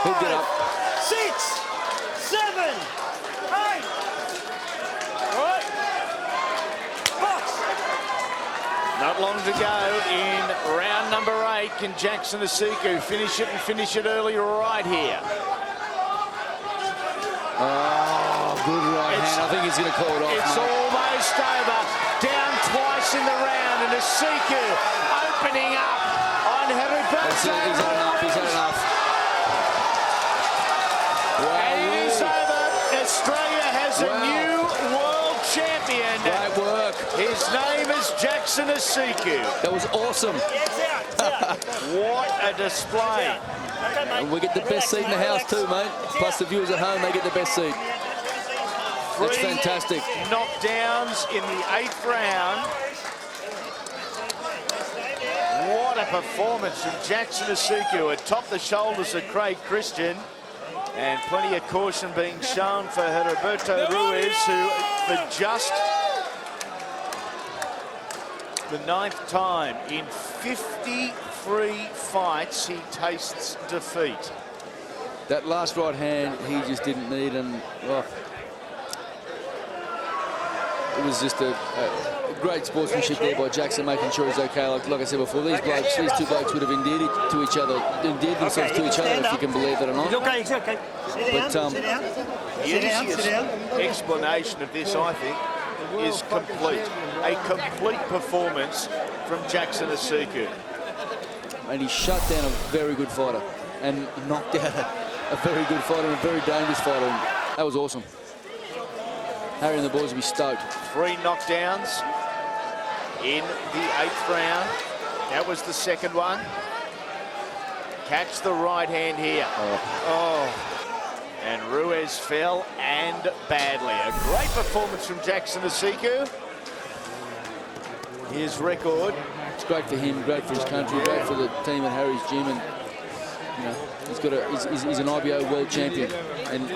[SPEAKER 13] He'll get up.
[SPEAKER 12] 6, 7, 8. Right. Box.
[SPEAKER 2] Not long to go in round number 8. Can Jackson Asiku finish it and finish it early right here?
[SPEAKER 13] Oh, good right hand. I think he's going to call it off.
[SPEAKER 2] It's almost over. Down twice in the round, and Asiku opening up on Heriberto.
[SPEAKER 13] He's had enough. He's had enough.
[SPEAKER 2] And it is over. Australia has a new world champion.
[SPEAKER 13] Great work.
[SPEAKER 2] His name is Jackson Asiku.
[SPEAKER 13] That was awesome.
[SPEAKER 2] What a display.
[SPEAKER 13] And we get the best seat in the house too, mate. Plus the viewers at home, they get the best seat. That's fantastic.
[SPEAKER 2] Knockdowns in the 8th round. What a performance from Jackson Asiku atop the shoulders of Craig Christian. And plenty of caution being shown for Heriberto Ruiz, who for just the 9th time in 53 fights, he tastes defeat.
[SPEAKER 13] That last right hand, he just didn't need, and it was just a great sportsmanship there by Jackson, making sure he's okay. Like I said before, these two blokes would have endeared themselves to each other, if you can believe it or not.
[SPEAKER 12] Okay, it's okay. Sit down, sit down.
[SPEAKER 2] The easiest explanation of this, I think, is complete. A complete performance from Jackson Asiku.
[SPEAKER 13] And he shut down a very good fighter and knocked out a very good fighter and a very dangerous fighter. And that was awesome. Harry and the boys will be stoked.
[SPEAKER 2] 3 knockdowns in the 8th round. That was the second one. Catch the right hand here. And Ruiz fell, and badly. A great performance from Jackson Asiku. His record.
[SPEAKER 13] It's great for him, great for his country, great for the team at Harry's gym, and you know, he's an IBO world champion. And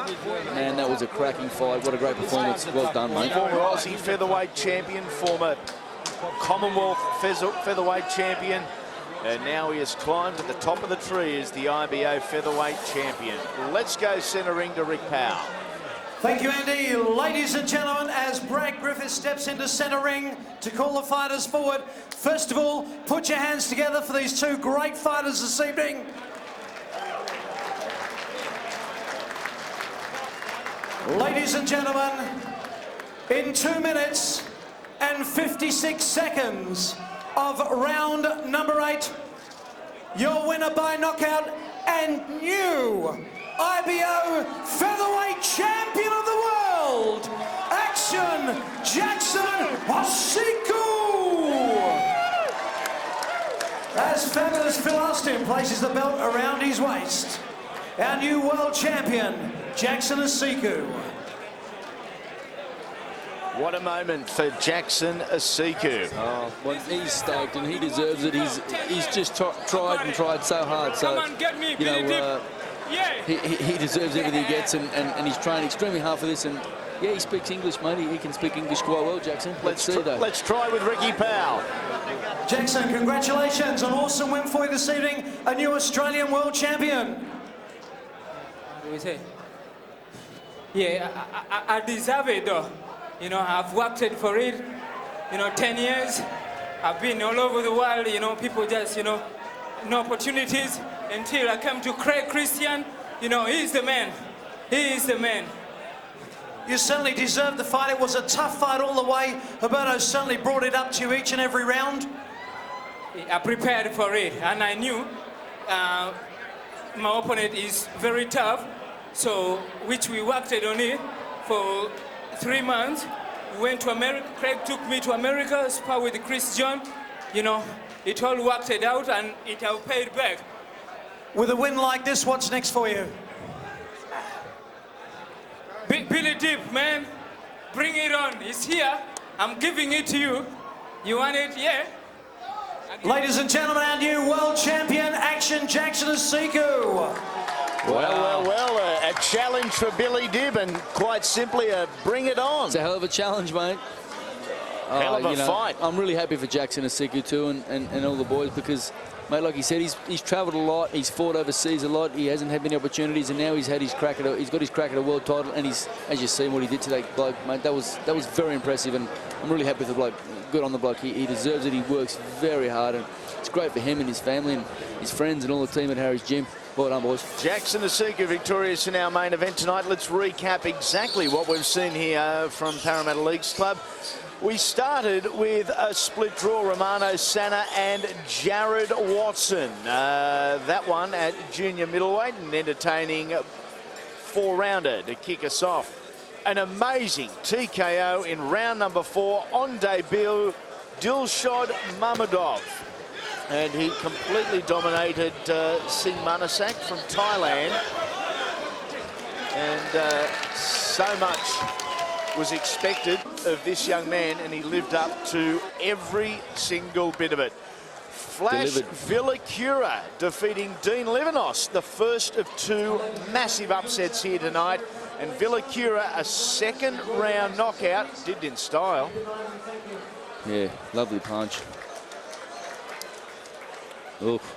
[SPEAKER 13] man, that was a cracking fight. What a great performance. Well done, mate.
[SPEAKER 2] Former Aussie featherweight champion, former Commonwealth featherweight champion. And now he has climbed to the top of the tree as the IBO featherweight champion. Let's go centre ring to Rick Powell.
[SPEAKER 3] Thank you, Andy. Ladies and gentlemen, as Brad Griffith steps into centre ring to call the fighters forward, first of all, put your hands together for these two great fighters this evening. Ladies and gentlemen, in 2 minutes and 56 seconds of round number 8, your winner by knockout and new IBO featherweight champion of the world, Action Jackson Asiku. As fabulous Phil Austin places the belt around his waist, our new world champion, Jackson Asiku.
[SPEAKER 2] What a moment for Jackson Asiku.
[SPEAKER 13] Oh, well, he's stoked and he deserves it. He's just tried so hard. So, you know, he deserves everything he gets, and he's trained extremely hard for this. And yeah, he speaks English, mate. He can speak English quite well, Jackson. Let's see, though.
[SPEAKER 2] Let's try with Ricky Powell.
[SPEAKER 3] Jackson, congratulations. An awesome win for you this evening. A new Australian world champion.
[SPEAKER 16] What do we say? Yeah, I deserve it, though. You know, I've worked for it, 10 years. I've been all over the world, people just, no opportunities until I came to Craig Christian. He's the man. He is the man.
[SPEAKER 3] You certainly deserved the fight. It was a tough fight all the way. Heribito certainly brought it up to you each and every round.
[SPEAKER 16] I prepared for it, and I knew my opponent is very tough, so which we worked on it for 3 months. We went to America. Craig took me to America, spar with Chris John. It all worked out, and it have paid back.
[SPEAKER 3] With a win like this, what's next for you?
[SPEAKER 16] Billy Deep, man, bring it on. It's here. I'm giving it to you. You want it? Yeah.
[SPEAKER 3] Ladies and gentlemen, our new world champion, Action Jackson Asiku.
[SPEAKER 2] Well, a challenge for Billy Dibb, and quite simply a bring it on.
[SPEAKER 13] It's a hell of a challenge, mate.
[SPEAKER 2] Hell of a fight.
[SPEAKER 13] I'm really happy for Jackson Asiku too, and all the boys, because, mate, like he said, he's travelled a lot, he's fought overseas a lot, he hasn't had many opportunities, and now he's got his crack at a world title, and he's, as you see what he did to that bloke, mate, that was very impressive, and I'm really happy for the bloke. Good on the bloke. He deserves it. He works very hard, and it's great for him and his family and his friends and all the team at Harry's gym. Well done, boys.
[SPEAKER 2] Jackson Asiku victorious in our main event tonight. Let's recap exactly what we've seen here from Parramatta Leagues Club. We started with a split draw, Romano Sana and Jared Watson. That one at junior middleweight, an entertaining 4-rounder to kick us off. An amazing TKO in round number 4 on debut, Dilshad Mamadov. And he completely dominated Singh Manasak from Thailand. And so much was expected of this young man, and he lived up to every single bit of it. Flash Villacura defeating Dean Livanos, the first of 2 massive upsets here tonight. And Villacura, a 2nd round knockout, did in style.
[SPEAKER 13] Yeah, lovely punch. Oof.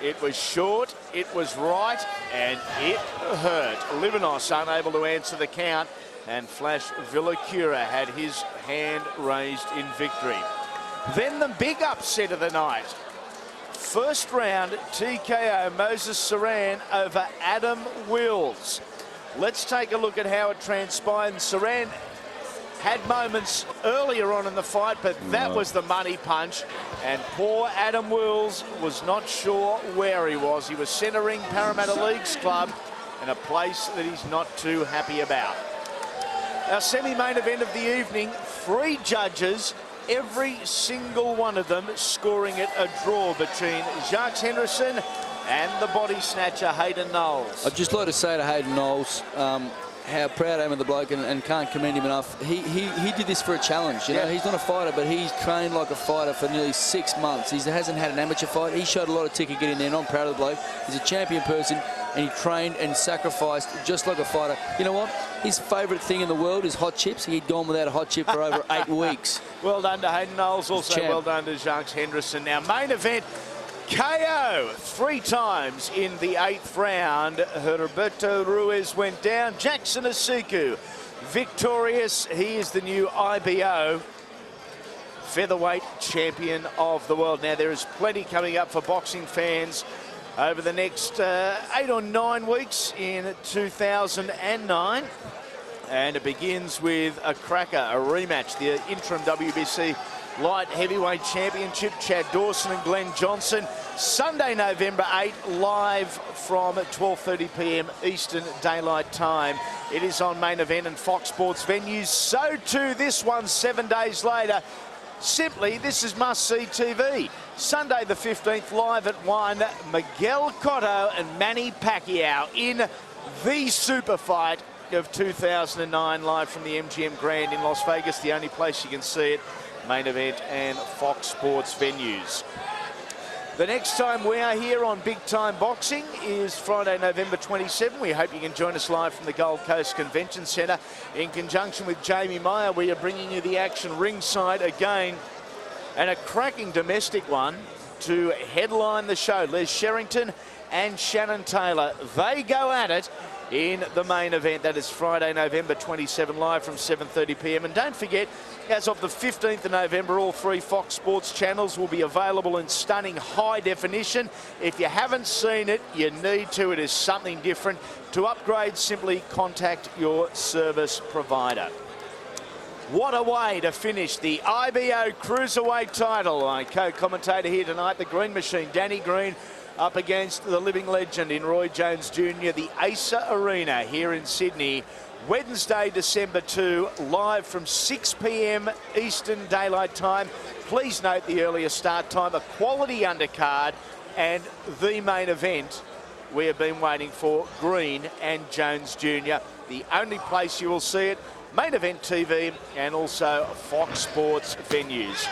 [SPEAKER 2] It was short, it was right, and it hurt. Livanos unable to answer the count, and Flash Villacura had his hand raised in victory. Then the big upset of the night. First round, TKO Moses Saran over Adam Wills. Let's take a look at how it transpired. Saran had moments earlier on in the fight, but that was the money punch. And poor Adam Wills was not sure where he was. He was centering Parramatta Leagues Club in a place that he's not too happy about. Our semi-main event of the evening, 3 judges, every single one of them scoring it a draw between Jacques Henderson and the body snatcher Hayden Knowles.
[SPEAKER 13] I'd just like to say to Hayden Knowles how proud I am of the bloke, and can't commend him enough. He did this for a challenge. You know, he's not a fighter, but he's trained like a fighter for nearly 6 months. He hasn't had an amateur fight. He showed a lot of ticket getting there, and I'm proud of the bloke. He's a champion person, and he trained and sacrificed just like a fighter. You know what? His favourite thing in the world is hot chips. He'd gone without a hot chip for over 8 weeks.
[SPEAKER 2] Well done to Hayden Knowles, also well done to Jacques Henderson. Now, main event, KO 3 times in the 8th round. Heriberto Ruiz went down. Jackson Asiku victorious. He is the new IBO Featherweight champion of the world. Now, there is plenty coming up for boxing fans over the next 8 or 9 weeks in 2009. And it begins with a cracker, a rematch, the interim WBC Light Heavyweight Championship, Chad Dawson and Glenn Johnson. Sunday, November 8, live from 12:30 p.m. Eastern Daylight Time. It is on Main Event and Fox Sports venues. So too this one 7 days later. Simply, this is must-see TV. Sunday the 15th, live at 1, Miguel Cotto and Manny Pacquiao in the super fight of 2009, live from the MGM Grand in Las Vegas, the only place you can see it. Main Event and Fox Sports venues. The next time we are here on Big Time Boxing is Friday, November 27. We hope you can join us live from the Gold Coast Convention Centre. In conjunction with Jamie Meyer, we are bringing you the action ringside again, and a cracking domestic one to headline the show. Les Sherrington and Shannon Taylor, they go at it in the main event. That is Friday, November 27, live from 7:30 p.m. And don't forget, as of the 15th of November, all 3 Fox Sports channels will be available in stunning high definition. If you haven't seen it, you need to. It is something different. To upgrade, simply contact your service provider. What a way to finish the IBO Cruiserweight title. My co-commentator here tonight, the Green Machine, Danny Green, up against the living legend in Roy Jones Jr., the Acer Arena here in Sydney. Wednesday, December 2, live from 6 p.m. Eastern Daylight Time. Please note the earlier start time, a quality undercard, and the main event we have been waiting for, Green and Jones Jr. The only place you will see it, Main Event TV and also Fox Sports venues.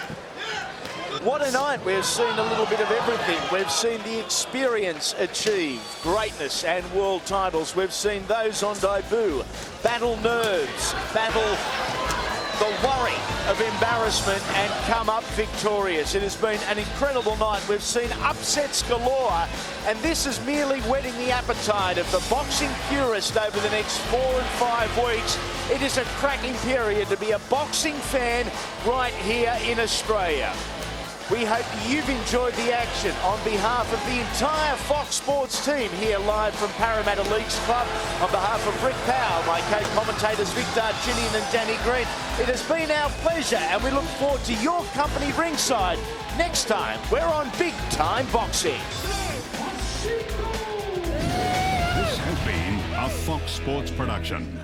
[SPEAKER 2] What a night. We've seen a little bit of everything. We've seen the experience achieved, greatness and world titles. We've seen those on debut, battle nerves, battle the worry of embarrassment and come up victorious. It has been an incredible night. We've seen upsets galore, and this is merely whetting the appetite of the boxing purist over the next 4 and 5 weeks. It is a cracking period to be a boxing fan right here in Australia. We hope you've enjoyed the action. On behalf of the entire Fox Sports team here live from Parramatta Leagues Club, on behalf of Rick Powell, my co-commentators Victor Gillian and Danny Green, it has been our pleasure, and we look forward to your company ringside next time we're on Big Time Boxing.
[SPEAKER 17] This has been a Fox Sports production.